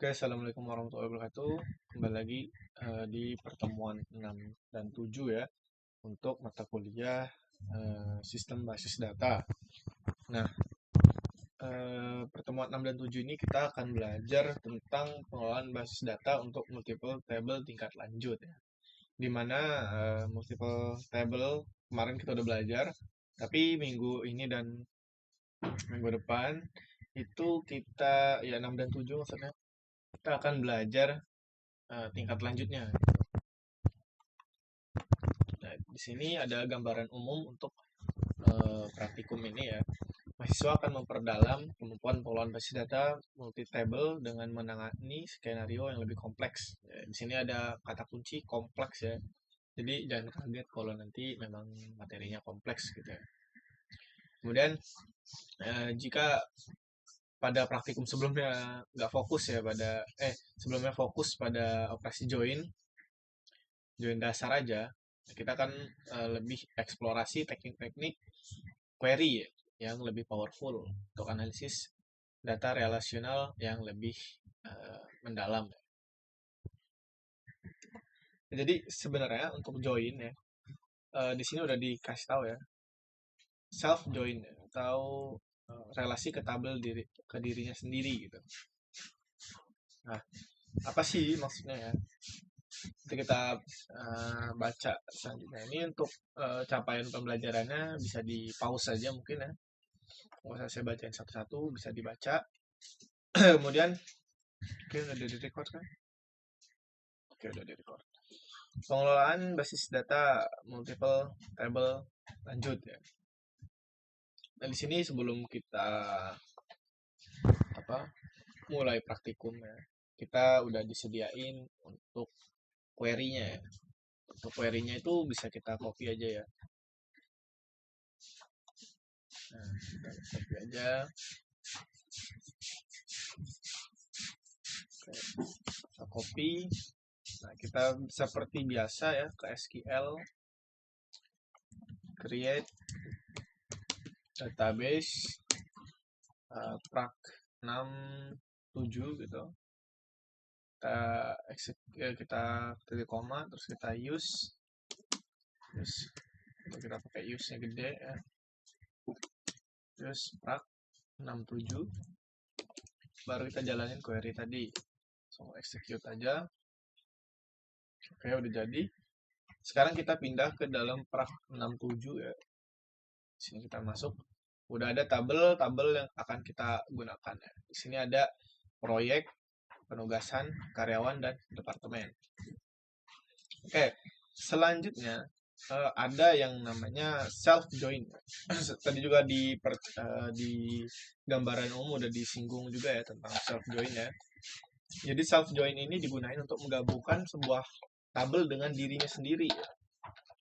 Oke, Assalamualaikum warahmatullahi wabarakatuh. Kembali lagi di pertemuan 6 dan 7 ya, untuk mata kuliah sistem basis data. Nah, pertemuan 6 dan 7 ini kita akan belajar tentang pengelolaan basis data untuk multiple table tingkat lanjut ya. Dimana multiple table kemarin kita udah belajar, tapi minggu ini dan minggu depan itu kita, ya 6 dan 7 maksudnya, kita akan belajar tingkat lanjutnya. Nah, di sini ada gambaran umum untuk praktikum ini ya. Mahasiswa akan memperdalam kemampuan pengelolaan basis data multi-table dengan menangani skenario yang lebih kompleks. Ya, di sini ada kata kunci kompleks ya. Jadi jangan kaget kalau nanti memang materinya kompleks gitu ya. Kemudian jika pada praktikum sebelumnya nggak fokus ya sebelumnya fokus pada operasi join dasar aja, kita akan lebih eksplorasi teknik-teknik query yang lebih powerful untuk analisis data relasional yang lebih mendalam. Jadi sebenarnya untuk join ya, di sini udah dikasih tahu ya, self join atau relasi ke tabel ke dirinya sendiri gitu. Nah, apa sih maksudnya ya? Nanti kita baca selanjutnya. Ini untuk capaian pembelajarannya bisa di pause saja mungkin ya. Nggak usah saya bacain satu-satu, bisa dibaca. Kemudian, oke udah di record kan? Oke udah di record. Pengelolaan basis data multiple table lanjut ya. Nah di sini sebelum kita mulai praktikum ya, kita udah disediain untuk query-nya ya. Untuk query-nya itu bisa kita copy aja ya. Nah, kita copy aja. Oke, kita copy. Nah, kita seperti biasa ya ke SQL, create database prac 67 gitu. Kita titik koma, terus kita use untuk kita pakai use nya gede ya. Terus prac 67, baru kita jalanin query tadi. So, execute aja. Oke, udah jadi. Sekarang kita pindah ke dalam prac 67 ya. Sini kita masuk. Udah ada tabel yang akan kita gunakan ya. Di sini ada proyek, penugasan, karyawan, dan departemen. Oke, selanjutnya ada yang namanya self join. Tadi juga di gambaran umum udah disinggung juga ya tentang self join ya. Jadi self join ini digunakan untuk menggabungkan sebuah tabel dengan dirinya sendiri ya.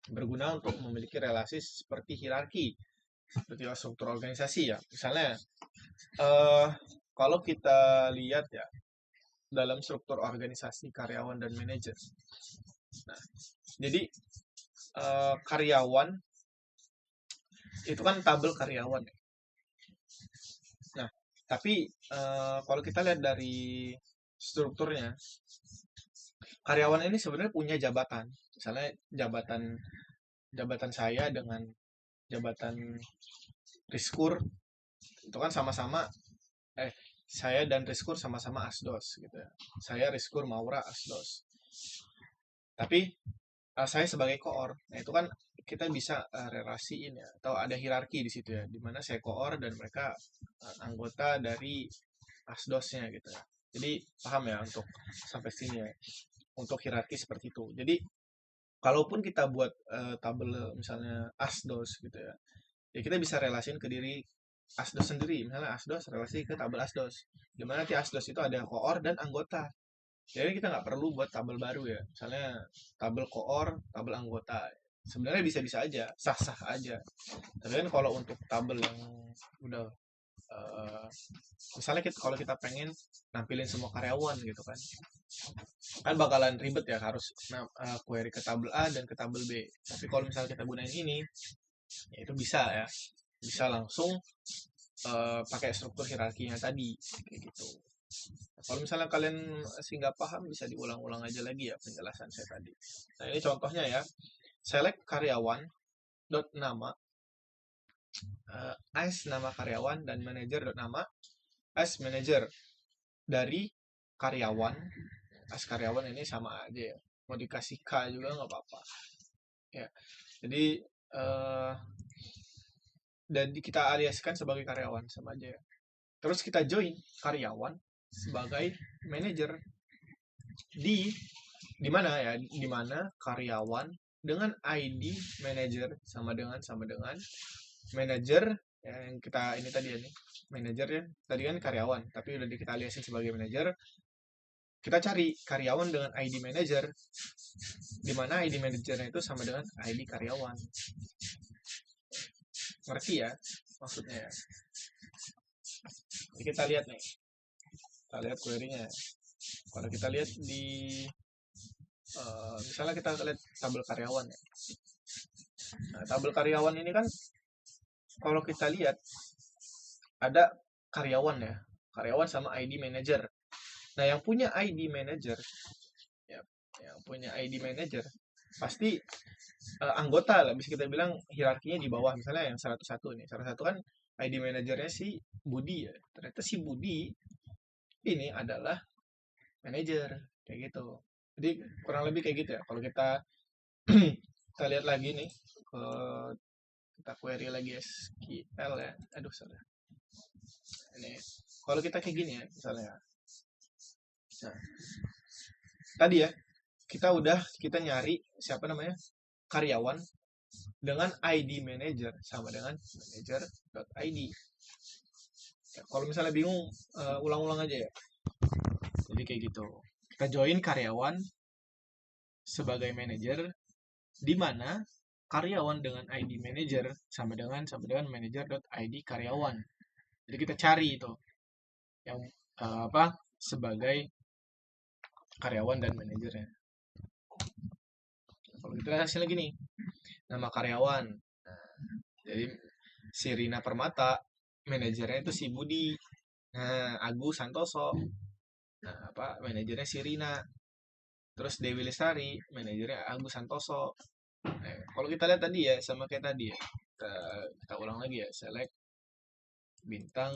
Berguna untuk memiliki relasi seperti hierarki, seperti struktur organisasi ya. Misalnya kalau kita lihat ya dalam struktur organisasi karyawan dan manajer. Nah, jadi karyawan itu kan tabel karyawan ya. Nah, tapi kalau kita lihat dari strukturnya, karyawan ini sebenarnya punya jabatan. Misalnya jabatan saya dengan jabatan Riskur itu kan sama-sama saya dan Riskur sama-sama asdos gitu ya. Saya Riskur Maura asdos. Tapi saya sebagai koor, nah itu kan kita bisa relasiin ya, atau ada hierarki di situ ya, dimana saya koor dan mereka anggota dari asdosnya gitu ya. Jadi paham ya untuk sampai sini ya, untuk hierarki seperti itu. Jadi kalaupun kita buat tabel misalnya asdos gitu ya, ya kita bisa relasiin ke diri asdos sendiri. Misalnya asdos relasi ke tabel asdos, dimana di asdos itu ada koor dan anggota. Jadi kita nggak perlu buat tabel baru ya. Misalnya tabel koor, tabel anggota. Sebenarnya bisa-bisa aja, sah-sah aja. Tapi kan kalau untuk tabel yang udah misalnya kalau kita pengen nampilin semua karyawan gitu kan bakalan ribet ya, harus query ke tabel A dan ke tabel B. Tapi kalau misalnya kita gunain ini, ya itu bisa ya, bisa langsung pakai struktur hierarkinya tadi kayak gitu. Kalau misalnya kalian masih nggak paham, bisa diulang-ulang aja lagi ya penjelasan saya tadi. Nah, ini contohnya ya. Select karyawan dot nama as nama karyawan dan manager dot nama as manager dari karyawan. As karyawan ini sama aja ya. Mau dikasih K juga nggak apa-apa. Ya. Jadi dan kita aliaskan sebagai karyawan sama aja ya. Terus kita join karyawan sebagai manager di mana ya? Di mana karyawan dengan ID manager sama dengan manager ya, yang kita ini tadi ya nih. Manager ya. Tadi kan karyawan, tapi udah kita aliasin sebagai manager. Kita cari karyawan dengan ID manager di mana ID manajernya itu sama dengan ID karyawan. Ngerti ya maksudnya ya? Jadi kita lihat nih. Kita lihat query-nya. Kalau kita lihat di misalnya kita lihat tabel karyawan ya. Nah, tabel karyawan ini kan kalau kita lihat ada karyawan ya. Karyawan sama ID manager. Nah, yang punya ID manager ya, yang punya ID manager pasti anggota lah, bisa kita bilang hierarkinya di bawah. Misalnya yang 101 nih. 101 kan ID manajernya si Budi ya. Ternyata si Budi ini adalah manajer kayak gitu. Jadi kurang lebih kayak gitu ya. Kalau kita kita lihat lagi nih, kita query lagi SQL ya. Aduh salah. Ini kalau kita kayak gini ya misalnya. Nah, tadi ya kita nyari siapa namanya karyawan dengan ID manager sama dengan manager.id. Ya, kalau misalnya bingung ulang-ulang aja ya. Jadi kayak gitu. Kita join karyawan sebagai manager di mana karyawan dengan ID manager sama dengan manager.id karyawan. Jadi kita cari itu yang sebagai karyawan dan manajernya. Kalau kita lihat hasilnya gini, nama karyawan. Nah, jadi si Rina Permata, manajernya itu si Budi. Nah, Agus Santoso. Nah, manajernya si Rina. Terus Dewi Lestari, manajernya Agus Santoso. Nah, kalau kita lihat tadi ya, sama kayak tadi ya. Kita ulang lagi ya, select bintang.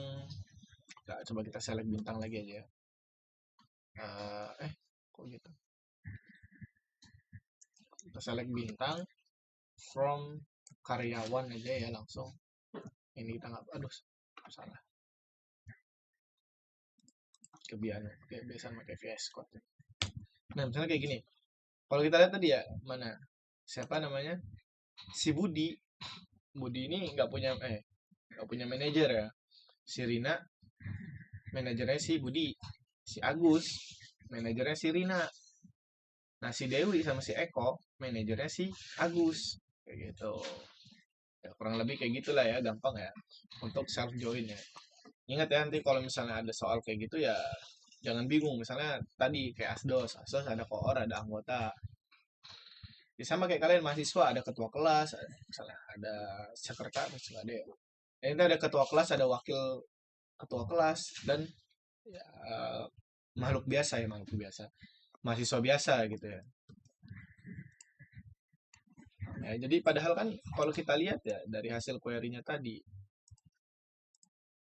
Nah, coba kita select bintang lagi aja ya. Kok gitu? Kita select bintang from karyawan aja ya langsung. Ini kita nggak, aduh salah. Kebiasaan pakai VS Code. Nah, misalnya kayak gini. Kalau kita lihat tadi ya, mana? Siapa namanya? Si Budi. Budi ini nggak punya manajer ya. Si Rina, manajernya si Budi. Si Agus, manajernya si Rina. Nah, si Dewi sama si Eko, manajernya si Agus. Kayak gitu. Ya, kurang lebih kayak gitulah ya, gampang ya. Untuk self join ya. Ingat ya, nanti kalau misalnya ada soal kayak gitu ya, jangan bingung. Misalnya tadi kayak Asdos ada koor, ada anggota. Ya, sama kayak kalian mahasiswa, ada ketua kelas, misalnya ada sekretaris, ada ya. Ini ada ketua kelas, ada wakil ketua kelas, dan ya, makhluk biasa, mahasiswa biasa gitu ya. Ya, jadi padahal kan kalau kita lihat ya dari hasil query-nya tadi,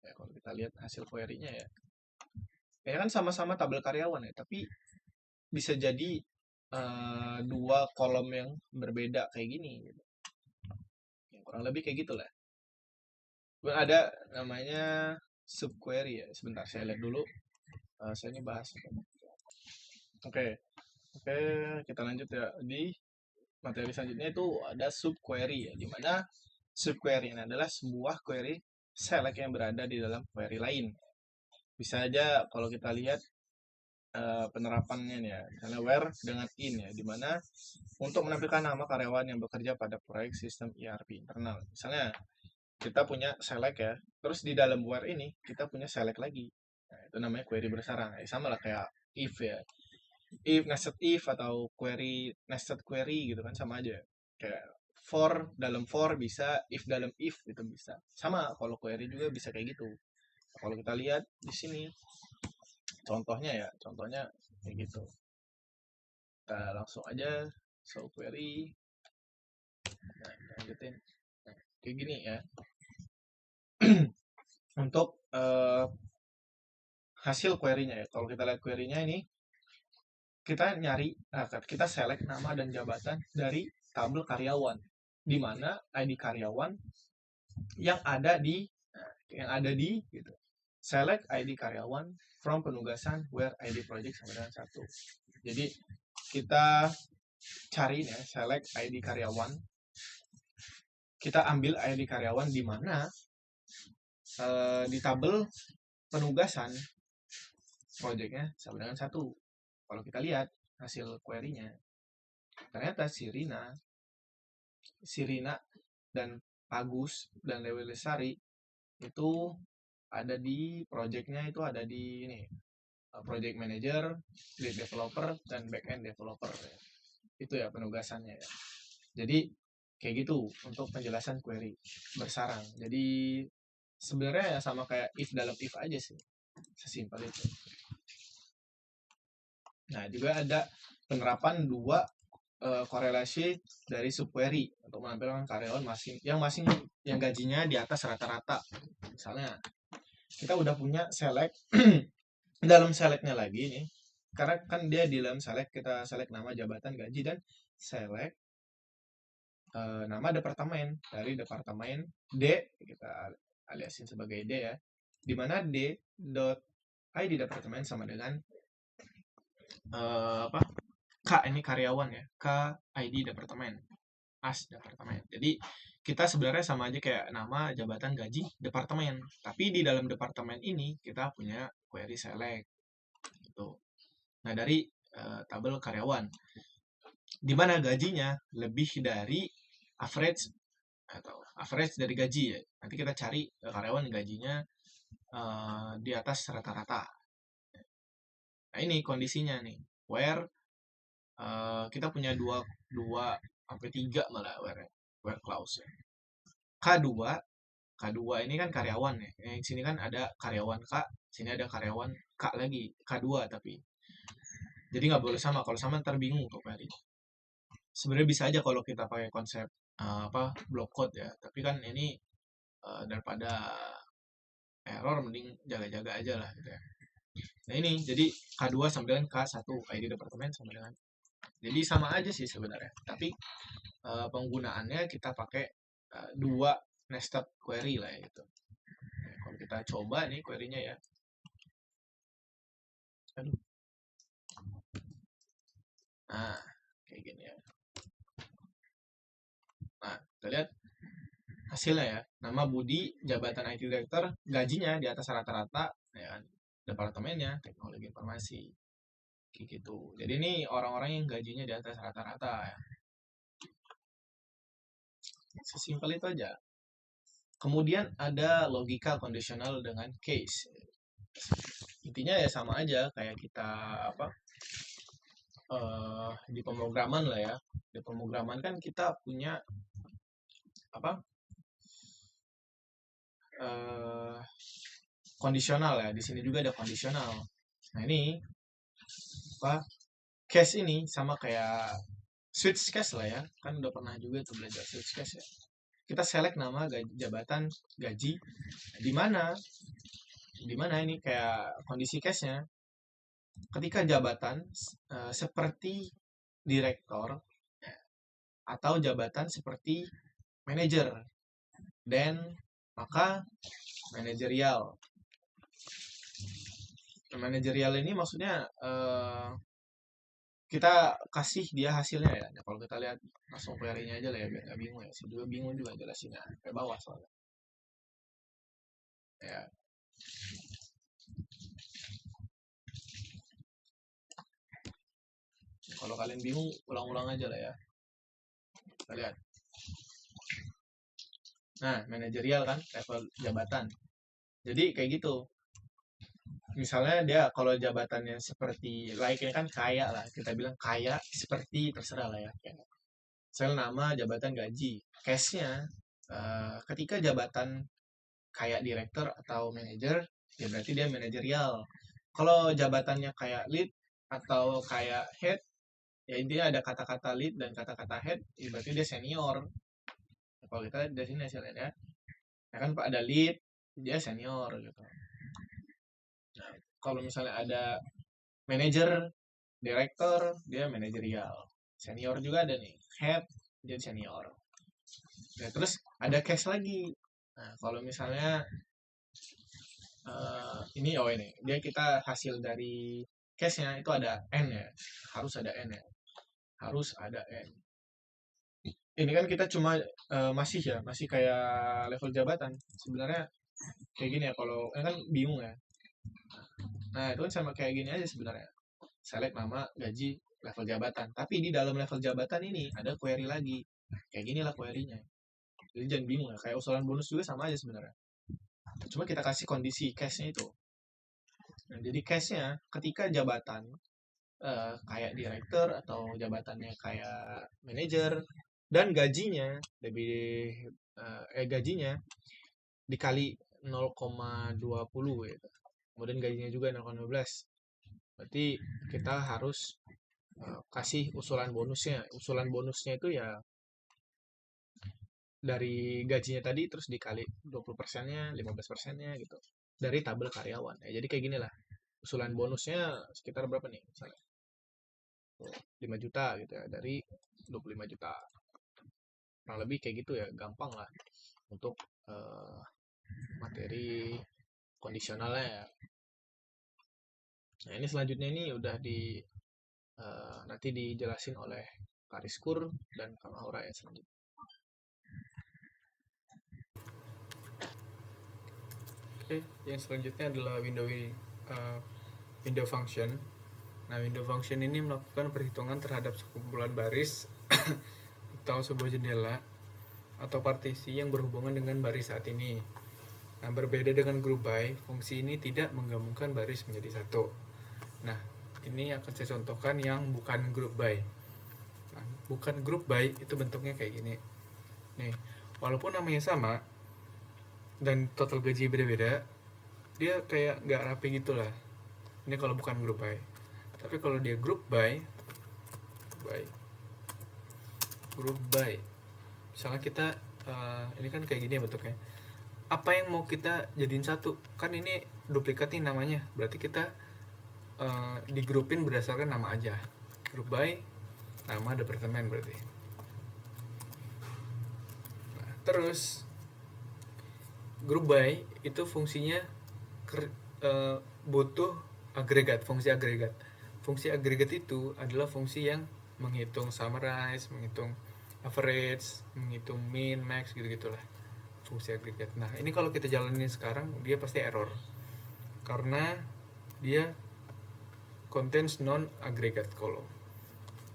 ya kalau kita lihat hasil query-nya ya kan sama-sama tabel karyawan ya, tapi bisa jadi dua kolom yang berbeda kayak gini gitu. Ya, kurang lebih kayak gitulah. Ada namanya subquery ya. Sebentar saya lihat dulu. Saya ini bahas. Oke, kita lanjut ya. Di materi selanjutnya itu ada subquery ya, di mana subquery ini adalah sebuah query select yang berada di dalam query lain. Bisa aja kalau kita lihat penerapannya nih ya, misalnya where dengan in ya, dimana untuk menampilkan nama karyawan yang bekerja pada proyek sistem ERP internal. Misalnya kita punya select ya, terus di dalam where ini kita punya select lagi. Nah, itu namanya query bersarang. Sama lah kayak if ya, if nested if atau query nested query gitu kan, sama aja. Kayak for dalam for bisa, if dalam if itu bisa. Sama kalau query juga bisa kayak gitu. Kalau kita lihat di sini contohnya ya, contohnya kayak gitu. Kita langsung aja show query. Nah, lanjutin. Nah, kayak gini ya. Untuk hasil query-nya ya. Kalau kita lihat query-nya ini, kita nyari, kita select nama dan jabatan dari tabel karyawan, di mana ID karyawan yang ada di gitu. Select ID karyawan from penugasan where ID project sama dengan 1. Jadi kita cari ya, select ID karyawan. Kita ambil ID karyawan di mana di tabel penugasan projectnya sama dengan 1. Kalau kita lihat hasil query-nya, ternyata Sirina dan Agus dan Lewi Lesari itu ada di projectnya, itu ada di ini, project manager, lead developer, dan backend developer. Itu ya penugasannya ya. Jadi kayak gitu untuk penjelasan query bersarang. Jadi sebenarnya ya sama kayak if dalam if aja sih, sesimpel itu. Nah, juga ada penerapan 2 korelasi dari subquery untuk menampilkan karyawan yang gajinya di atas rata-rata. Misalnya kita udah punya select dalam selectnya lagi nih, karena kan dia di dalam select, kita select nama, jabatan, gaji, dan select nama departemen. Dari departemen D, kita aliasin sebagai D ya, dimana D.id departemen sama dengan K ini karyawan ya, K ID departemen, as departemen. Jadi kita sebenarnya sama aja kayak nama, jabatan, gaji, departemen. Tapi di dalam departemen ini kita punya query select gitu. Nah, dari tabel karyawan, di mana gajinya lebih dari average atau average dari gaji ya. Nanti kita cari karyawan gajinya di atas rata-rata. Nah, ini kondisinya nih, where kita punya 2 sampai 3 malah where clause ya. K2 ini kan karyawan ya. Yang sini kan ada karyawan K, sini ada karyawan K lagi, K2 tapi. Jadi nggak boleh sama, kalau sama ntar bingung untuk query. Sebenarnya bisa aja kalau kita pakai konsep block code ya, tapi kan ini daripada error mending jaga-jaga aja lah gitu ya. Nah ini jadi K2 sama dengan K1, ID departemen sama dengan. Jadi sama aja sih sebenarnya, tapi penggunaannya kita pakai 2 nested query lah ya gitu. Nah, kalau kita coba nih query-nya ya. Aduh. Nah, kayak gini ya. Nah, kita lihat hasilnya ya. Nama Budi, jabatan IT Director, gajinya di atas rata-rata, ya kan? Departemennya teknologi informasi. Kayak gitu. Jadi ini orang-orang yang gajinya di atas rata-rata ya. Sesimpel itu aja. Kemudian ada logika kondisional dengan case. Intinya ya sama aja kayak kita di pemrograman lah ya. Di pemrograman kan kita punya kondisional ya. Di sini juga ada kondisional. Nah ini case ini sama kayak switch case lah ya. Kan udah pernah juga tuh belajar switch case ya. Kita select nama, jabatan, gaji. Di mana ini kayak kondisi case-nya. Ketika jabatan seperti direktur atau jabatan seperti manajer, dan maka manajerial. Manajerial ini maksudnya kita kasih dia hasilnya ya. Nah, kalau kita lihat langsung query-nya aja lah ya, biar nggak bingung ya. Saya juga bingung juga jelasinnya ke bawah soalnya. Ya. Kalau kalian bingung, ulang-ulang aja lah ya. Kita lihat. Nah, manajerial kan, level jabatan. Jadi kayak gitu. Misalnya dia kalau jabatannya seperti like-nya kan kaya lah, kita bilang kaya seperti terserah lah ya. Sel nama, jabatan, gaji. Case-nya ketika jabatan kayak direktur atau manajer, ya berarti dia manajerial. Kalau jabatannya kayak lead atau kayak head, ya intinya ada kata-kata lead dan kata-kata head, ya berarti dia senior. Kalau kita lihat dari sini hasilnya ya kan Pak, ada lead, dia senior gitu. Nah, kalau misalnya ada manager, director, dia manajerial. Senior juga ada nih, head, dia senior. Nah, terus ada case lagi. Nah, kalau misalnya ini dia kita hasil dari case-nya itu ada N ya, harus ada N ya, harus ada N. Ini kan kita cuma masih kayak level jabatan. Sebenarnya kayak gini ya, kalau ini kan bingung ya. Nah, itu kan sama kayak gini aja sebenarnya. Select nama, gaji, level jabatan. Tapi di dalam level jabatan ini ada query lagi. Kayak gini lah query-nya. Jadi jangan bingung ya. Kayak usulan bonus juga sama aja sebenarnya. Cuma kita kasih kondisi case-nya itu. Nah, jadi case-nya ketika jabatan kayak director atau jabatannya kayak manager dan gajinya gajinya dikali 0,20 gitu. Kemudian gajinya juga 0,12. Berarti kita harus kasih usulan bonusnya. Usulan bonusnya itu ya dari gajinya tadi terus dikali 20%-nya, 15%-nya gitu. Dari tabel karyawan. Ya, jadi kayak gini lah. Usulan bonusnya sekitar berapa nih? Misalnya 5 juta gitu ya, dari 25 juta. Kurang lebih kayak gitu ya, gampang lah untuk materi kondisionalnya ya. Nah, ini selanjutnya ini udah nanti dijelasin oleh Kak Rizkur dan Kang Aura ya selanjutnya. Oke, yang selanjutnya adalah window function. Nah, window function ini melakukan perhitungan terhadap sekumpulan baris atau sebuah jendela atau partisi yang berhubungan dengan baris saat ini. Nah, berbeda dengan group by, fungsi ini tidak menggabungkan baris menjadi satu. Nah, ini akan saya contohkan yang bukan group by. Nah, bukan group by itu bentuknya kayak gini. Nih, walaupun namanya sama dan total gaji beda-beda, dia kayak nggak rapi gitu lah. Ini kalau bukan group by. Tapi kalau dia group by, misalnya kita ini kan kayak gini ya bentuknya. Apa yang mau kita jadiin satu? Kan ini duplikat nih namanya. Berarti kita digrupin berdasarkan nama aja. Group by nama departemen berarti. Nah, terus group by itu fungsinya butuh agregat, fungsi agregat. Fungsi agregat itu adalah fungsi yang menghitung summarize, menghitung average, menghitung min, max, gitu-gitulah. Fungsi agregat. Nah, ini kalau kita jalanin sekarang, dia pasti error. Karena dia contains non-aggregate column.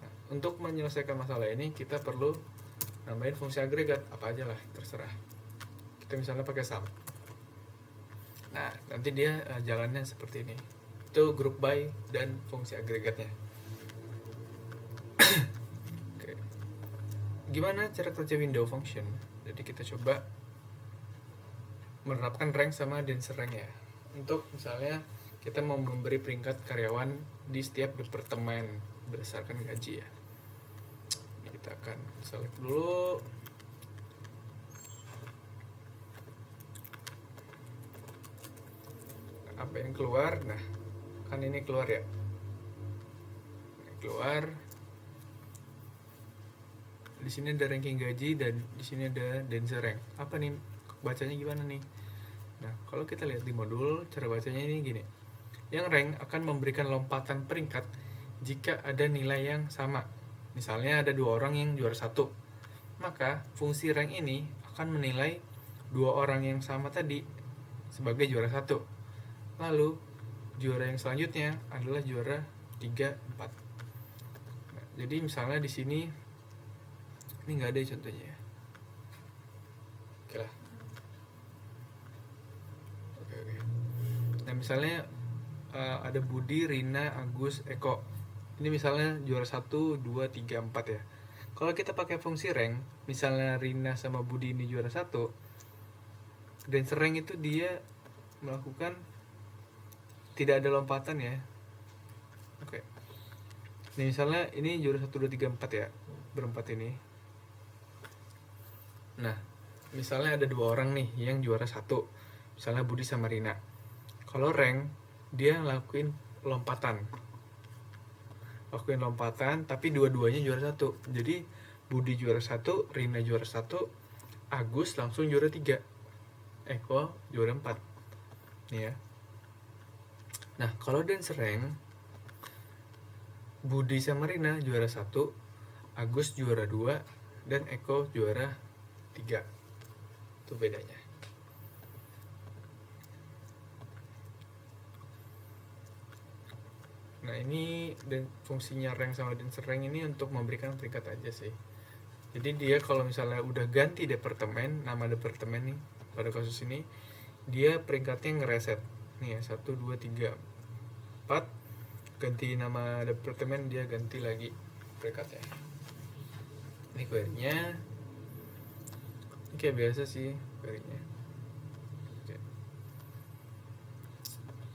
Nah, untuk menyelesaikan masalah ini, kita perlu nambahin fungsi agregat, apa aja lah, terserah. Kita misalnya pakai sum. Nah, nanti dia jalannya seperti ini. Itu group by dan fungsi agregatnya. Oke. Gimana cara kerja window function? Jadi kita coba menerapkan rank sama denser rank ya. Untuk misalnya kita mau memberi peringkat karyawan di setiap departemen berdasarkan gaji ya. Ini kita akan select dulu. Apa yang keluar? Nah, kan ini keluar ya. Ini keluar. Di sini ada ranking gaji dan di sini ada denser rank. Apa nih? Bacanya gimana nih? Nah, kalau kita lihat di modul, cara bacanya ini gini. Yang rank akan memberikan lompatan peringkat jika ada nilai yang sama. Misalnya ada 2 orang yang juara 1. Maka fungsi rank ini akan menilai 2 orang yang sama tadi sebagai juara 1. Lalu juara yang selanjutnya adalah juara 3, 4. Nah, jadi misalnya di sini ini nggak ada contohnya. Oke lah. Oke. Nah, misalnya ada Budi, Rina, Agus, Eko. Ini misalnya juara 1, 2, 3, 4 ya. Kalau kita pakai fungsi rank, misalnya Rina sama Budi ini juara 1, dan rank itu dia melakukan tidak ada lompatan ya. Oke. Nih misalnya ini juara 1 2 3 4 ya. Berempat ini. Nah, misalnya ada 2 orang nih yang juara 1. Misalnya Budi sama Rina. Kalau rank dia lakuin lompatan. Tapi dua-duanya juara 1. Jadi Budi juara 1, Rina juara 1, Agus langsung juara 3. Eko juara 4. Nih ya. Nah, kalau dance rank Budi sama Rina juara 1, Agus juara 2, dan Eko juara 3. Itu bedanya. Nah, ini dan fungsinya rank sama dance rank ini untuk memberikan peringkat aja sih. Jadi dia kalau misalnya udah ganti departemen, nama departemen nih pada kasus ini, dia peringkatnya ngereset. Nih ya, 1 2 3 4, ganti nama departemen, dia ganti lagi peringkatnya. Ini query-nya. Ini kayak biasa sih query-nya.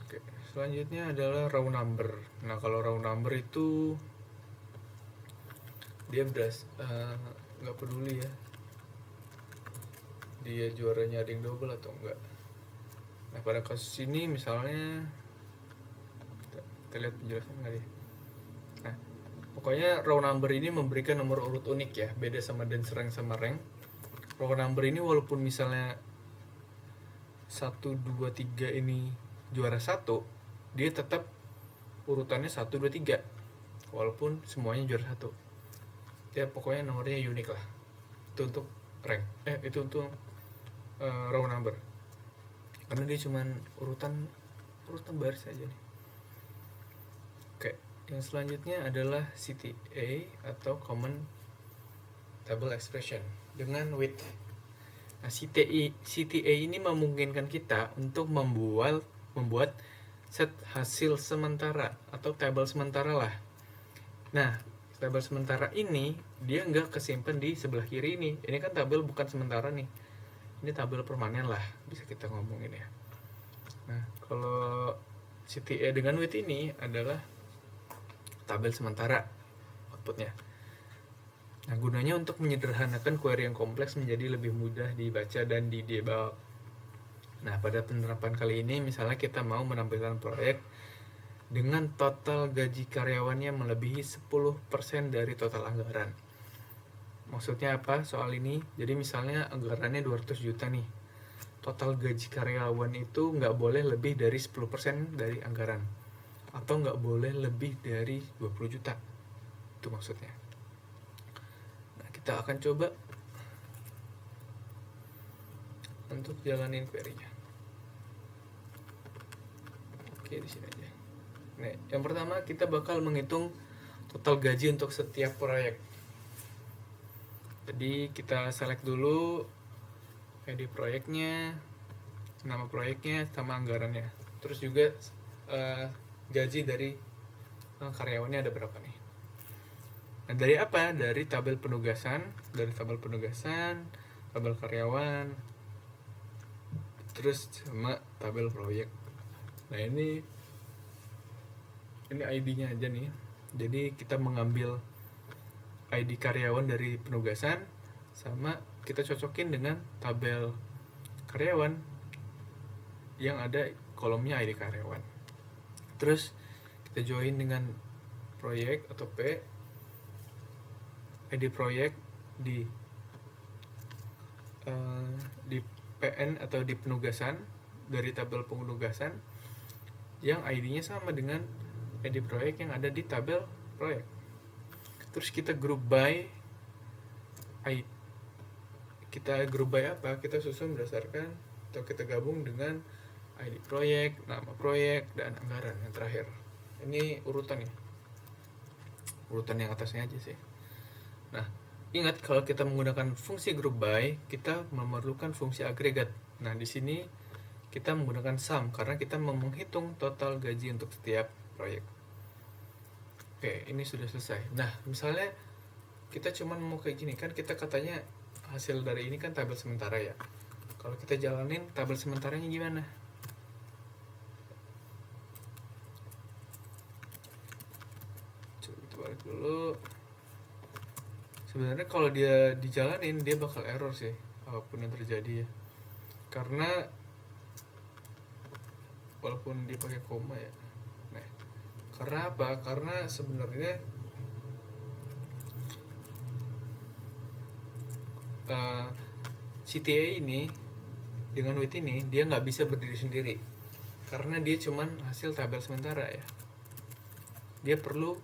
Oke. Selanjutnya adalah raw number. Nah, kalau raw number itu dia nggak peduli ya dia juaranya ada yang double atau enggak. Nah, pada kasus ini misalnya kita lihat penjelasan nggak ya. Nah, pokoknya raw number ini memberikan nomor urut unik ya, beda sama dance rank sama rank. Raw number ini walaupun misalnya 1 2 3 ini juara 1, dia tetap urutannya 1 2 3 walaupun semuanya juara 1. Ya pokoknya nomornya unik lah. Itu untuk rank. Itu untuk raw number. Karena dia cuman urutan baris aja nih. Oke, yang selanjutnya adalah CTA atau Common Table Expression dengan width. Nah, CTA ini memungkinkan kita untuk membuat set hasil sementara atau tabel sementara lah. Nah, tabel sementara ini dia nggak kesimpan di sebelah kiri ini. Ini kan tabel bukan sementara nih. Ini tabel permanen lah, bisa kita ngomongin ya. Nah, kalau CTA dengan width ini adalah tabel sementara outputnya. Nah, gunanya untuk menyederhanakan query yang kompleks menjadi lebih mudah dibaca dan didebug. Nah, pada penerapan kali ini misalnya kita mau menampilkan proyek dengan total gaji karyawannya melebihi 10% dari total anggaran. Maksudnya apa soal ini? Jadi misalnya anggarannya 200 juta nih. Total gaji karyawan itu nggak boleh lebih dari 10% dari anggaran. Atau nggak boleh lebih dari 20 juta. Itu maksudnya. Nah, kita akan coba untuk jalanin query-nya. Oke, di sini aja. Nah, yang pertama kita bakal menghitung total gaji untuk setiap proyek. Jadi kita select dulu ID proyeknya, nama proyeknya, sama anggarannya. Terus juga gaji dari karyawannya ada berapa nih. Nah, dari apa? Dari tabel penugasan, tabel karyawan, terus sama tabel proyek. Nah, ini ID-nya aja nih. Jadi kita mengambil ID karyawan dari penugasan sama kita cocokin dengan tabel karyawan yang ada kolomnya ID karyawan. Terus kita join dengan proyek atau P, ID proyek di PN atau di penugasan dari tabel penugasan yang ID-nya sama dengan ID proyek yang ada di tabel proyek. Terus kita group by apa? Kita susun berdasarkan atau kita gabung dengan ID proyek, nama proyek, dan anggaran yang terakhir. Ini urutan ya. Urutan yang atasnya aja sih. Nah, ingat kalau kita menggunakan fungsi group by, kita memerlukan fungsi agregat. Nah, di sini kita menggunakan sum karena kita menghitung total gaji untuk setiap proyek. Oke, ini sudah selesai. Nah, misalnya kita cuma mau kayak gini kan, kita katanya hasil dari ini kan tabel sementara ya. Kalau kita jalanin tabel sementaranya gimana? select dulu. Sebenarnya kalau dia dijalanin dia bakal error sih apapun yang terjadi ya, karena walaupun dia pakai koma ya. Nah, karena apa? Karena sebenarnya CTA ini dengan wait ini dia nggak bisa berdiri sendiri karena dia cuman hasil tabel sementara ya. Dia perlu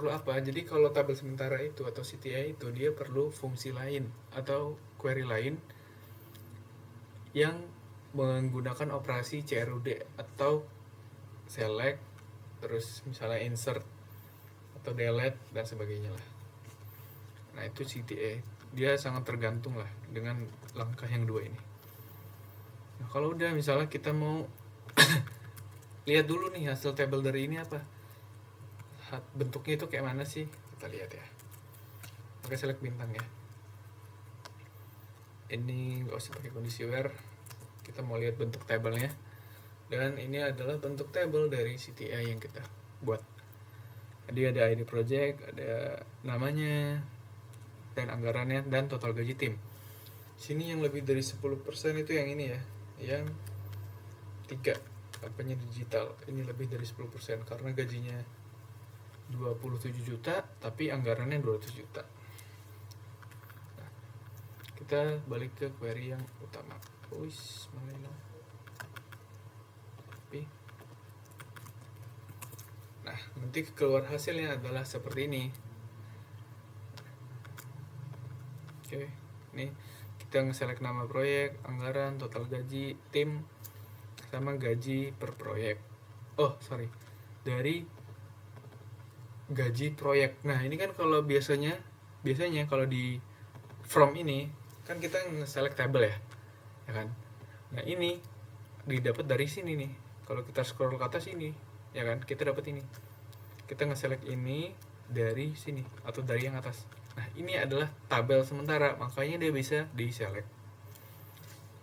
apa? Jadi kalau tabel sementara itu atau CTA itu dia perlu fungsi lain atau query lain yang menggunakan operasi CRUD atau select, terus misalnya insert atau delete dan sebagainya lah. Nah itu CTA, dia sangat tergantung lah dengan langkah yang dua ini. Nah kalau udah misalnya kita mau lihat dulu nih hasil tabel dari ini apa, bentuknya itu kayak mana sih, kita lihat ya. Pakai select bintang ya. Ini nggak usah pakai kondisi where, kita mau lihat bentuk tabelnya. Dan ini adalah bentuk tabel dari CTA yang kita buat. Jadi ada ID project, ada namanya, dan anggarannya, dan total gaji tim. Sini yang lebih dari 10% itu yang ini ya, yang 3 apanya digital. Ini lebih dari 10% karena gajinya 27 juta tapi anggarannya 200 juta. Nah, kita balik ke query yang utama. Mana ini? Nah, nanti keluar hasilnya adalah seperti ini. Oke, ini kita nge-select nama proyek, anggaran, total gaji, tim, sama gaji per proyek. Dari gaji proyek. Nah, ini kan kalau biasanya kalau di from ini kan kita nge-select table ya kan? Nah, ini didapat dari sini nih. Kalau kita scroll ke atas ini, ya kan? Kita dapat ini. Kita nge-select ini dari sini atau dari yang atas. Nah, ini adalah tabel sementara, makanya dia bisa di-select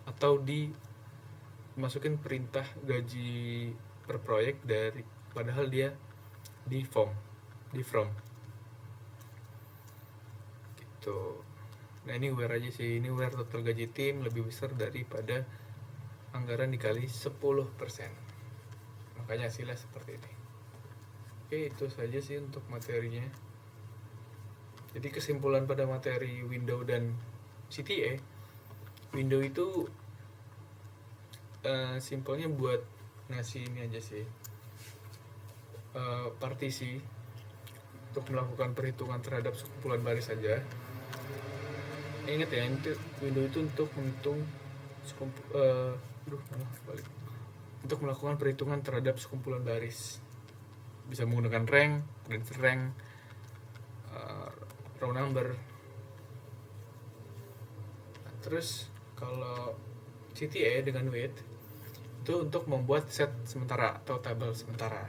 atau dimasukin perintah gaji per proyek dari, padahal dia di from gitu. Nah, ini where aja sih, ini where total gaji tim lebih besar daripada anggaran dikali 10%, makanya hasilnya seperti ini. Oke, itu saja sih untuk materinya. Jadi kesimpulan pada materi window dan CTA, window itu simpelnya buat ngasih ini aja sih, partisi untuk melakukan perhitungan terhadap sekumpulan baris saja. Ingat ya, window itu untuk menghitung untuk melakukan perhitungan terhadap sekumpulan baris. Bisa menggunakan rank, graded rank, row number. Nah, terus kalau CTA dengan wait itu untuk membuat set sementara atau tabel sementara.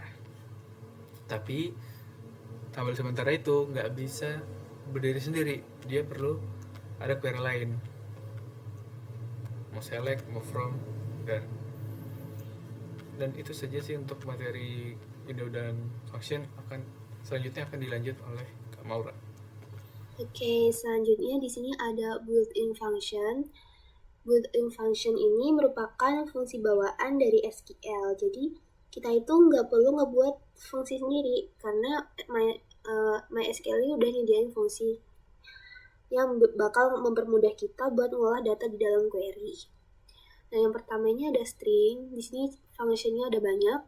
Tapi tabel sementara itu nggak bisa berdiri sendiri, dia perlu ada query lain, mau select, mau from, dan itu saja sih untuk materi window dan function. Selanjutnya akan dilanjut oleh Kak Maura. Oke, selanjutnya di sini ada built-in function. Built-in function ini merupakan fungsi bawaan dari SQL. Jadi kita itu nggak perlu ngebuat fungsi sendiri karena MySQL ini udah nyediain fungsi yang bakal mempermudah kita buat ngolah data di dalam query. Nah, yang pertama ini ada string. Di sini functionnya ada banyak.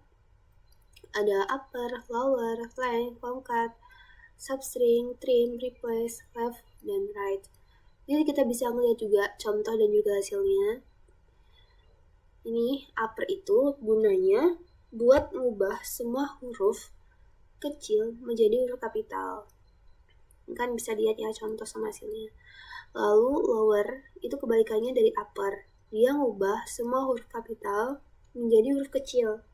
Ada upper, lower, length, concat, substring, trim, replace, left, dan right. Jadi kita bisa melihat juga contoh dan juga hasilnya. Ini upper itu gunanya buat mengubah semua huruf kecil menjadi huruf kapital. Kan bisa lihat ya contoh sama hasilnya. Lalu lower itu kebalikannya dari upper. Dia ngubah semua huruf kapital menjadi huruf kecil.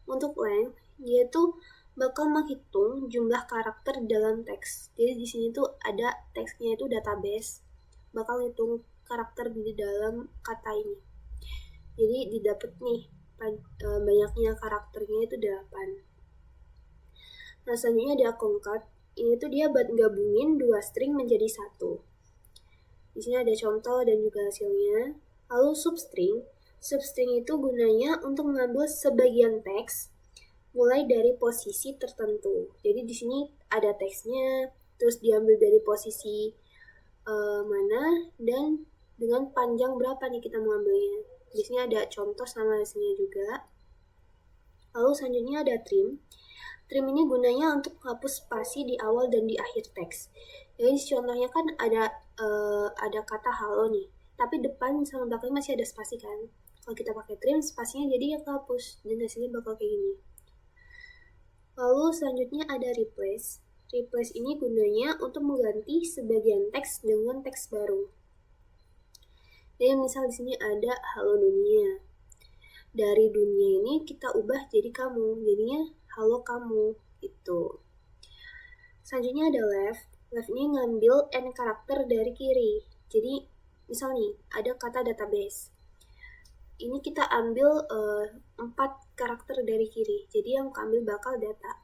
Untuk length, dia tuh bakal menghitung jumlah karakter dalam teks. Jadi di sini tuh ada teksnya itu database, bakal hitung karakter di dalam kata ini. Jadi didapat nih banyaknya karakternya itu 8. Nah, selanjutnya ada concat. Ini tuh dia buat gabungin dua string menjadi satu. Di sini ada contoh dan juga hasilnya. Lalu substring. Substring itu gunanya untuk mengambil sebagian teks mulai dari posisi tertentu. Jadi di sini ada teksnya, terus diambil dari posisi mana dan dengan panjang berapa nih kita mau ambilnya. Di sini ada contoh sama hasilnya juga. Lalu selanjutnya ada trim. Trim ini gunanya untuk menghapus spasi di awal dan di akhir teks. Jadi contohnya kan ada kata halo nih, tapi depan sama belakang masih ada spasi kan. Kalau kita pakai trim, spasinya jadi ya kehapus dan hasilnya bakal kayak gini. Lalu selanjutnya ada replace. Replace ini gunanya untuk mengganti sebagian teks dengan teks baru. Jadi misal di sini ada halo dunia. Dari dunia ini kita ubah jadi kamu, jadinya halo kamu itu. Selanjutnya ada left. Left ini ngambil n karakter dari kiri. Jadi misal nih ada kata database. Ini kita ambil 4 karakter dari kiri. Jadi yang ambil bakal data.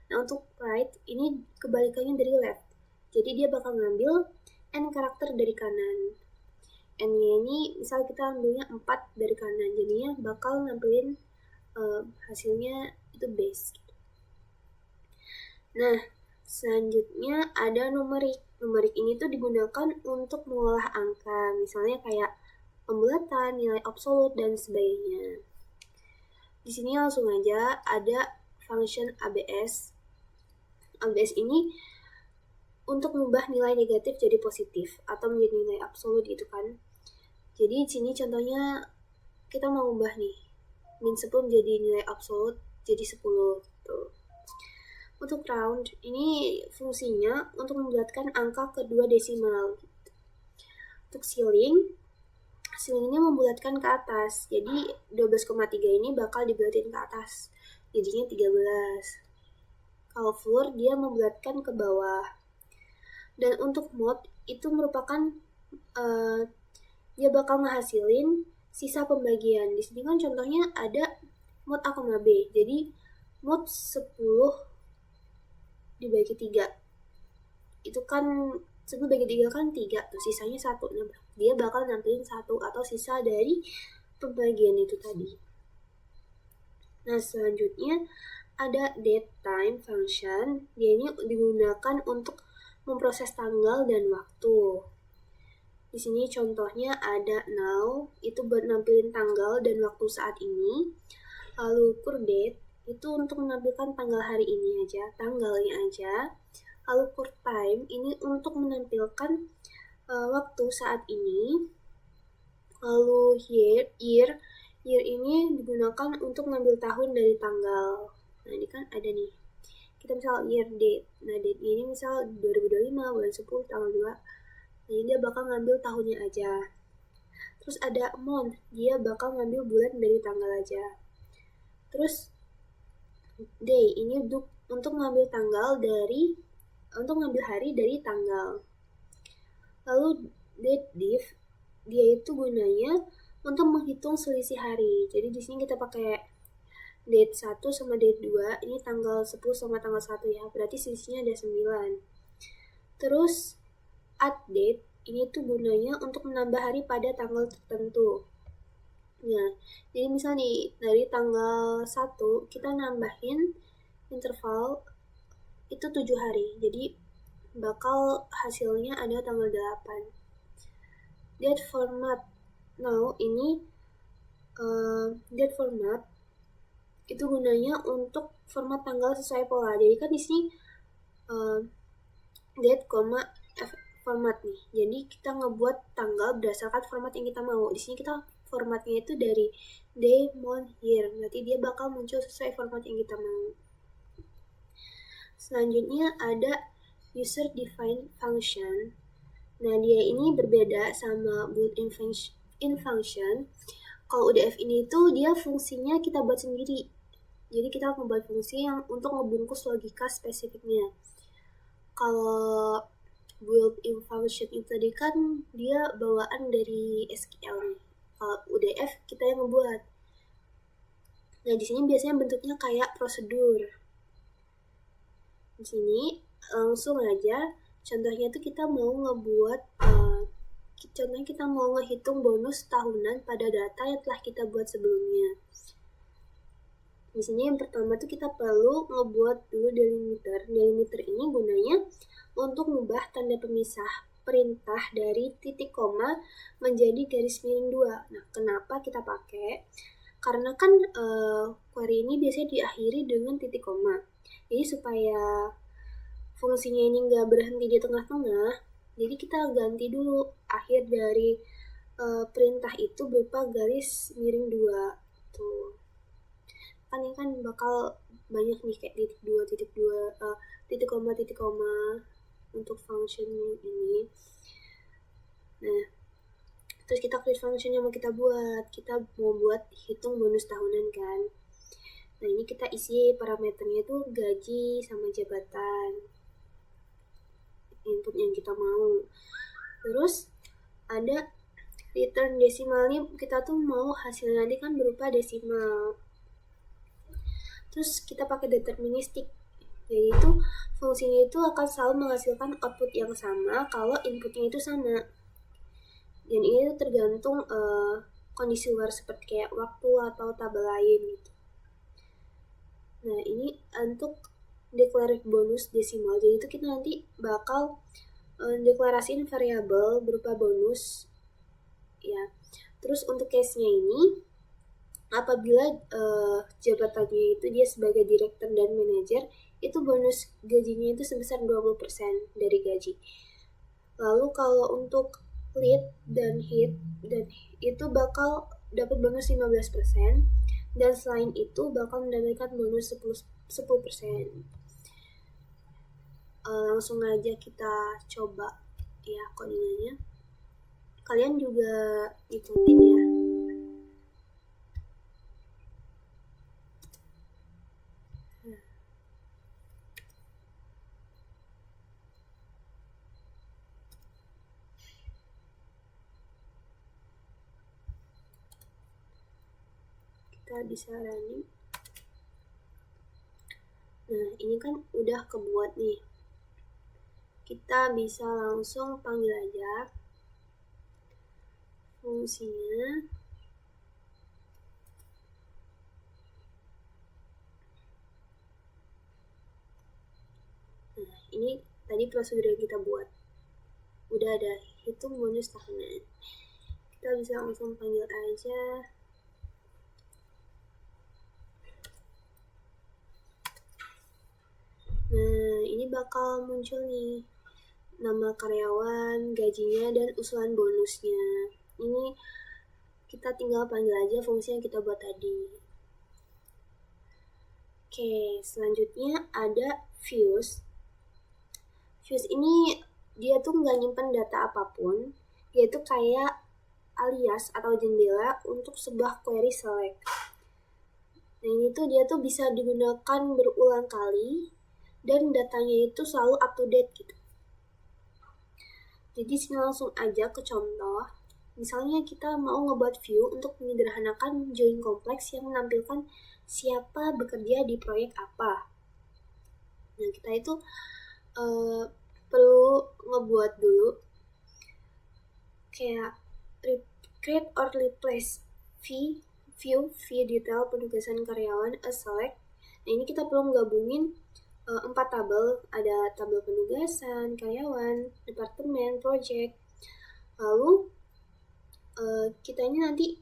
Nah untuk right ini kebalikannya dari left. Jadi dia bakal ngambil n karakter dari kanan. N-nya ini misal kita ambilnya 4 dari kanan. Jadinya bakal nampilin hasilnya itu base. Nah, selanjutnya ada numerik. Numerik ini tuh digunakan untuk mengolah angka, misalnya kayak pembulatan, nilai absolut, dan sebagainya. Di sini langsung aja ada function ABS. ABS ini untuk mengubah nilai negatif jadi positif atau menjadi nilai absolut gitu kan. Jadi di sini contohnya kita mau ubah nih min 10 menjadi nilai absolut jadi 10 tuh. Untuk round, ini fungsinya untuk membulatkan angka kedua desimal. Untuk ceiling ini membulatkan ke atas. Jadi 12,3 ini bakal dibulatin ke atas. Jadinya 13. Kalau floor, dia membulatkan ke bawah. Dan untuk mode, itu merupakan dia bakal ngehasilin sisa pembagian. Di sini kan contohnya ada mode A, B. Jadi mode 10 dibagi 3 itu kan 10 bagi 3 kan 3 tuh sisanya 1. Nah, dia bakal nampilin 1 atau sisa dari pembagian itu tadi. Nah selanjutnya ada datetime function. Dia ini digunakan untuk memproses tanggal dan waktu. Di sini contohnya ada now, itu buat nampilin tanggal dan waktu saat ini. Lalu date itu untuk menampilkan tanggal hari ini aja, tanggalnya aja. Lalu time ini untuk menampilkan waktu saat ini. Lalu year ini digunakan untuk mengambil tahun dari tanggal. Nah ini kan ada nih, kita misal year date. Nah date ini misal 2025 bulan 10 tanggal 2. Nah ini dia bakal ngambil tahunnya aja. Terus ada month, dia bakal ngambil bulan dari tanggal aja. Terus day ini untuk mengambil hari dari tanggal. Lalu date diff, dia itu gunanya untuk menghitung selisih hari. Jadi di sini kita pakai date 1 sama date 2, ini tanggal 10 sama tanggal 1 ya. Berarti selisihnya ada 9. Terus add date ini tuh gunanya untuk menambah hari pada tanggal tertentu. Nah, jadi misal nih dari tanggal 1 kita nambahin interval itu 7 hari. Jadi bakal hasilnya ada tanggal 8. Date format. Now ini date format itu gunanya untuk format tanggal sesuai pola. Jadi kan di sini date, format nih. Jadi kita ngebuat tanggal berdasarkan format yang kita mau. Di sini kita formatnya itu dari day, month, year. Berarti dia bakal muncul sesuai format yang kita mau. Selanjutnya ada user defined function. Nah, dia ini berbeda sama built-in function. Kalau UDF ini tuh dia fungsinya kita buat sendiri. Jadi kita membuat fungsi yang untuk ngebungkus logika spesifiknya. Kalau built-in function itu tadi kan dia bawaan dari SQL nih. Kalau UDF kita yang ngebuat. Nah, di sini biasanya bentuknya kayak prosedur. Di sini langsung aja, contohnya tuh kita mau ngebuat, contohnya kita mau ngehitung bonus tahunan pada data yang telah kita buat sebelumnya. Di sini yang pertama tuh kita perlu ngebuat dulu delimiter. Delimiter ini gunanya untuk mengubah tanda pemisah perintah dari titik koma menjadi garis miring 2. Nah, kenapa kita pakai? Karena kan query ini biasanya diakhiri dengan titik koma. Jadi supaya fungsinya ini nggak berhenti di tengah-tengah, jadi kita ganti dulu akhir dari perintah itu berupa garis miring 2. Tuh. Kan ini kan bakal banyak nih kayak titik dua, titik koma untuk function ini. Nah, terus kita create function yang mau kita buat. Kita mau buat hitung bonus tahunan kan. Nah, ini kita isi parameternya tuh gaji sama jabatan. Input yang kita mau. Terus ada return desimal nih, kita tuh mau hasilnya nanti kan berupa desimal. Terus kita pakai deterministik, yaitu fungsinya itu akan selalu menghasilkan output yang sama kalau inputnya itu sama. Dan ini tergantung kondisi luar seperti kayak waktu atau tabel lain gitu. Nah, ini untuk declare bonus desimal. Jadi itu kita nanti bakal deklarasiin variabel berupa bonus ya. Terus untuk case-nya ini, apabila jabatannya itu dia sebagai direktur dan manajer, itu bonus gajinya itu sebesar 20% dari gaji. Lalu kalau untuk lead dan hit, dan itu bakal dapat bonus 15%, dan selain itu bakal mendapatkan bonus 10%. Langsung aja kita coba ya codingannya. Kalian juga ikutin ya. Kita bisa running. Nah, ini kan udah kebuat nih. Kita bisa langsung panggil aja fungsinya. Nah, ini tadi prosedur yang kita buat. Udah ada hitung bonus tahunan. Kita bisa langsung panggil aja. Nah, ini bakal muncul nih nama karyawan, gajinya, dan usulan bonusnya. Ini kita tinggal panggil aja fungsi yang kita buat tadi. Oke, selanjutnya ada views. Views ini dia tuh nggak nyimpen data apapun. Dia tuh kayak alias atau jendela untuk sebuah query select. Nah, ini tuh dia tuh bisa digunakan berulang kali dan datanya itu selalu up to date gitu. Jadi sini langsung aja ke contoh. Misalnya kita mau ngebuat view untuk menyederhanakan join kompleks yang menampilkan siapa bekerja di proyek apa. Nah, kita itu perlu ngebuat dulu kayak create or replace view detail penugasan karyawan as select. Nah, ini kita perlu gabungin 4 tabel, ada tabel penugasan, karyawan, departemen, project. Lalu kita ini nanti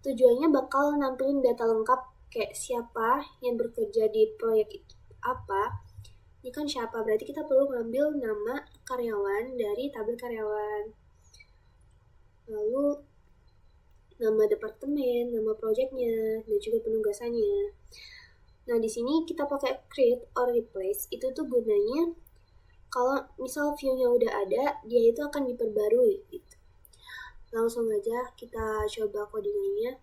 tujuannya bakal nampilin data lengkap kayak siapa yang bekerja di proyek itu apa. Ini kan siapa, berarti kita perlu ngambil nama karyawan dari tabel karyawan. Lalu nama departemen, nama projectnya, dan juga penugasannya. Nah, di sini kita pakai create or replace. Itu tuh gunanya kalau misal view-nya udah ada, dia itu akan diperbarui gitu. Langsung aja kita coba codingannya.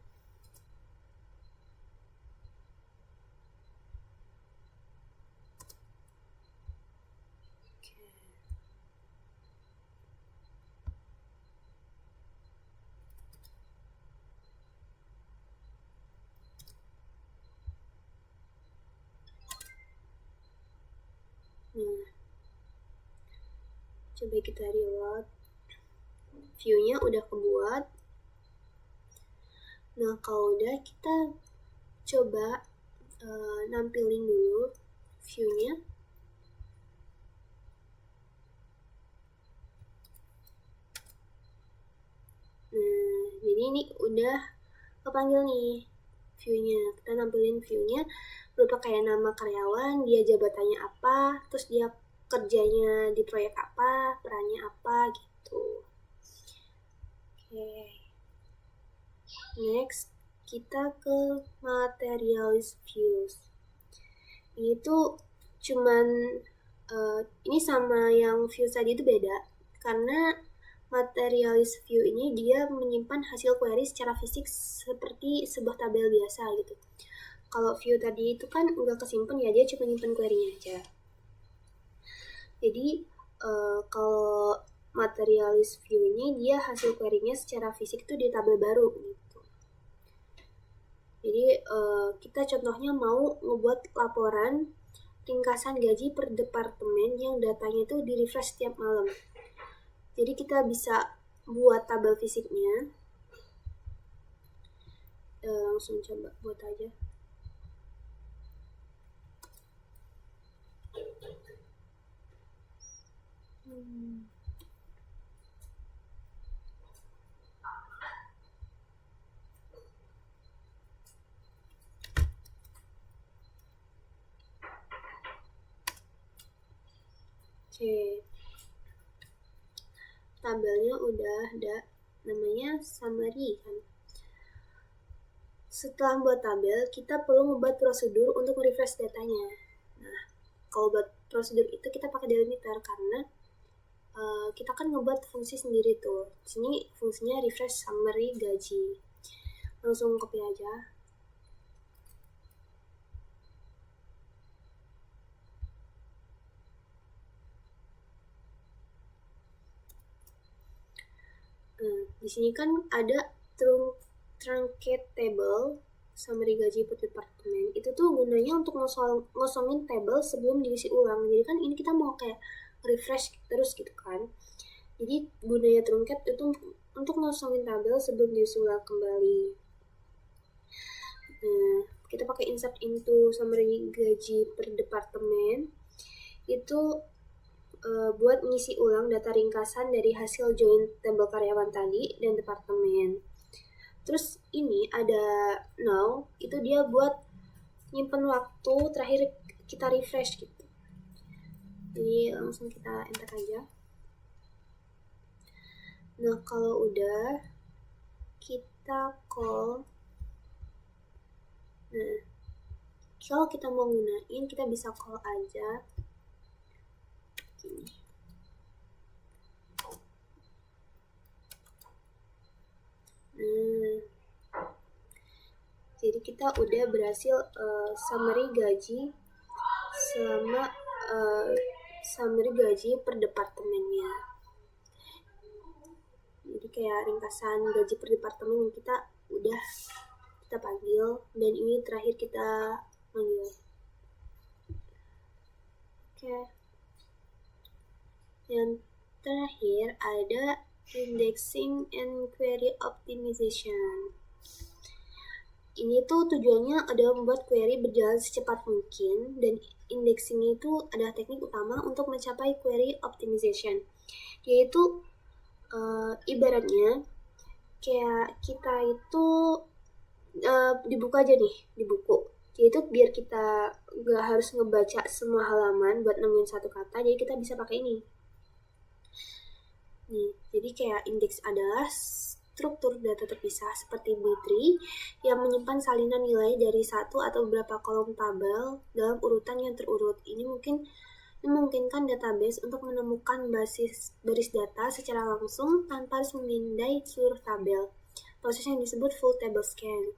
Nah, Coba kita reload. View-nya udah kebuat. Nah, kalau udah kita coba nampilin dulu view-nya. Nah, jadi ini udah kepanggil nih view-nya. Kita nampilin view-nya berupa kayak nama karyawan, dia jabatannya apa, terus dia kerjanya di proyek apa, perannya apa gitu. Oke. Next, kita ke materialist views. Ini tuh cuman ini sama yang view tadi itu beda karena materialist view ini dia menyimpan hasil query secara fisik seperti sebuah tabel biasa gitu. Kalau view tadi itu kan nggak kesimpan ya, dia cuma nyimpan query-nya aja. Jadi kalau materialist view ini dia hasil query-nya secara fisik tuh di tabel baru gitu. Jadi kita contohnya mau ngebuat laporan ringkasan gaji per departemen yang datanya itu di refresh setiap malam. Jadi kita bisa buat tabel fisiknya. Langsung coba buat aja. Oke. Tabelnya udah ada, namanya summary kan. Setelah buat tabel, kita perlu membuat prosedur untuk refresh datanya. Nah, kalau buat prosedur itu kita pakai delimiter karena kita kan ngebuat fungsi sendiri tuh. Di sini fungsinya refresh summary gaji. Langsung copy aja. Di sini kan ada truncate table summary gaji per departemen. Itu tuh gunanya untuk ngosongin table sebelum diisi ulang. Jadi kan ini kita mau kayak refresh terus gitu kan. Jadi gunanya truncate itu untuk ngosongin tabel sebelum diisi ulang kembali. Kita pakai insert into summary gaji per departemen. Itu buat mengisi ulang data ringkasan dari hasil join tabel karyawan tadi dan departemen. Terus ini ada now, itu dia buat nyimpen waktu terakhir kita refresh gitu. Jadi langsung kita enter aja. Nah, kalau udah kita call. Nah, kalau kita mau gunain, kita bisa call aja. Gini. Jadi kita udah berhasil summary gaji selama summary gaji per departemennya. Jadi kayak ringkasan gaji per departemen kita udah kita panggil, dan ini terakhir kita panggil. Oke. Yang terakhir ada indexing and query optimization. Ini tuh tujuannya adalah membuat query berjalan secepat mungkin, dan indexing itu adalah teknik utama untuk mencapai query optimization. Yaitu ibaratnya kayak kita itu di buku aja nih, di buku. Jadi itu biar kita gak harus ngebaca semua halaman buat nemuin satu kata, jadi kita bisa pakai ini. Nih, jadi kayak indeks adalah struktur data terpisah seperti B-tree yang menyimpan salinan nilai dari satu atau beberapa kolom tabel dalam urutan yang terurut. Ini memungkinkan database untuk menemukan baris data secara langsung tanpa harus memindai seluruh tabel. Proses yang disebut full table scan.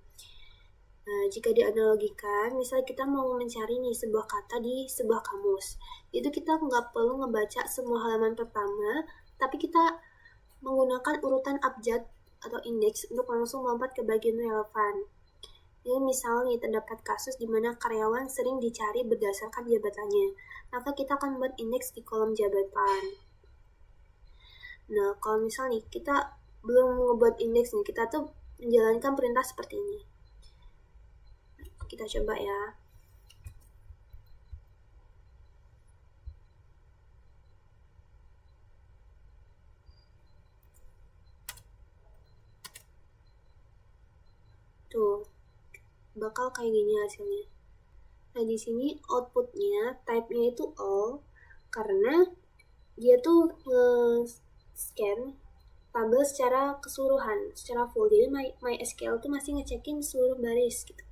Nah, jika dianalogikan, misalnya kita mau mencari nih sebuah kata di sebuah kamus, itu kita nggak perlu ngebaca semua halaman pertama, tapi kita menggunakan urutan abjad atau indeks untuk langsung melompat ke bagian relevan. Jadi misalnya terdapat kasus di mana karyawan sering dicari berdasarkan jabatannya, maka kita akan membuat indeks di kolom jabatan. Nah, kalau misalnya kita belum ngebuat indeks nih, kita tuh menjalankan perintah seperti ini. Kita coba ya. Tuh, bakal kayak gini hasilnya. Nah, di sini outputnya, type-nya itu all, karena dia tuh nge-scan tabel secara keseluruhan, secara full. Jadi MySQL tuh masih ngecekin seluruh baris gitu.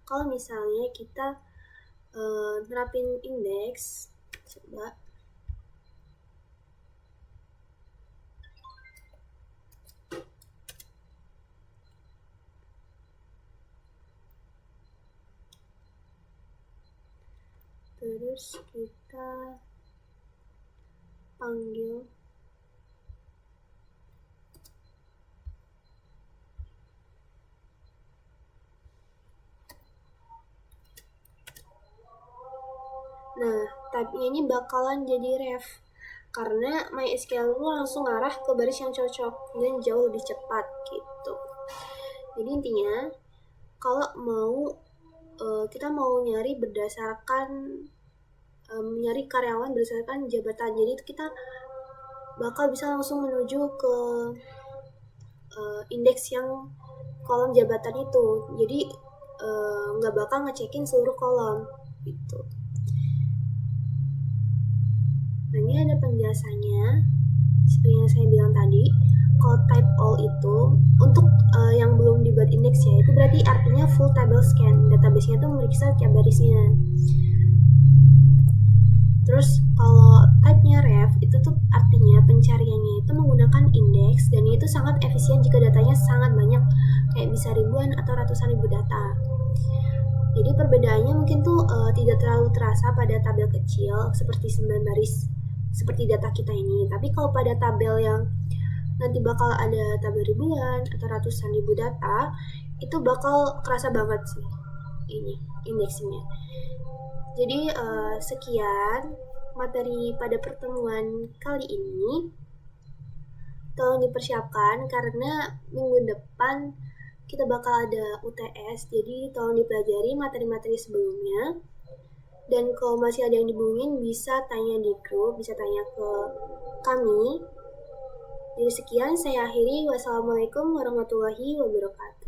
Kalau misalnya kita nerapin indeks, coba. Terus kita panggil nah, type-nya ini bakalan jadi ref karena MySQL itu langsung arah ke baris yang cocok dan jauh lebih cepat gitu. Jadi intinya kalau mau kita mau nyari berdasarkan nyari karyawan berdasarkan jabatan, jadi kita bakal bisa langsung menuju ke indeks yang kolom jabatan itu. Jadi nggak bakal ngecekin seluruh kolom gitu. Nah, ini ada penjelasannya. Seperti yang saya bilang tadi, kalau type all itu untuk yang belum dibuat indeks ya, itu berarti artinya full table scan. Database-nya tuh meriksa tiap barisnya. Terus kalau type-nya ref itu tuh artinya pencariannya itu menggunakan indeks dan itu sangat efisien jika datanya sangat banyak, kayak bisa ribuan atau ratusan ribu data. Jadi perbedaannya mungkin tuh tidak terlalu terasa pada tabel kecil seperti 9 baris seperti data kita ini. Tapi kalau pada tabel yang nanti bakal ada tabel ribuan atau ratusan ribu data, itu bakal kerasa banget sih ini indeksingnya. Jadi sekian materi pada pertemuan kali ini. Tolong dipersiapkan karena minggu depan kita bakal ada UTS, jadi tolong dipelajari materi-materi sebelumnya. Dan kalau masih ada yang dibingungin bisa tanya di grup, bisa tanya ke kami. Jadi sekian, saya akhiri. Wassalamualaikum warahmatullahi wabarakatuh.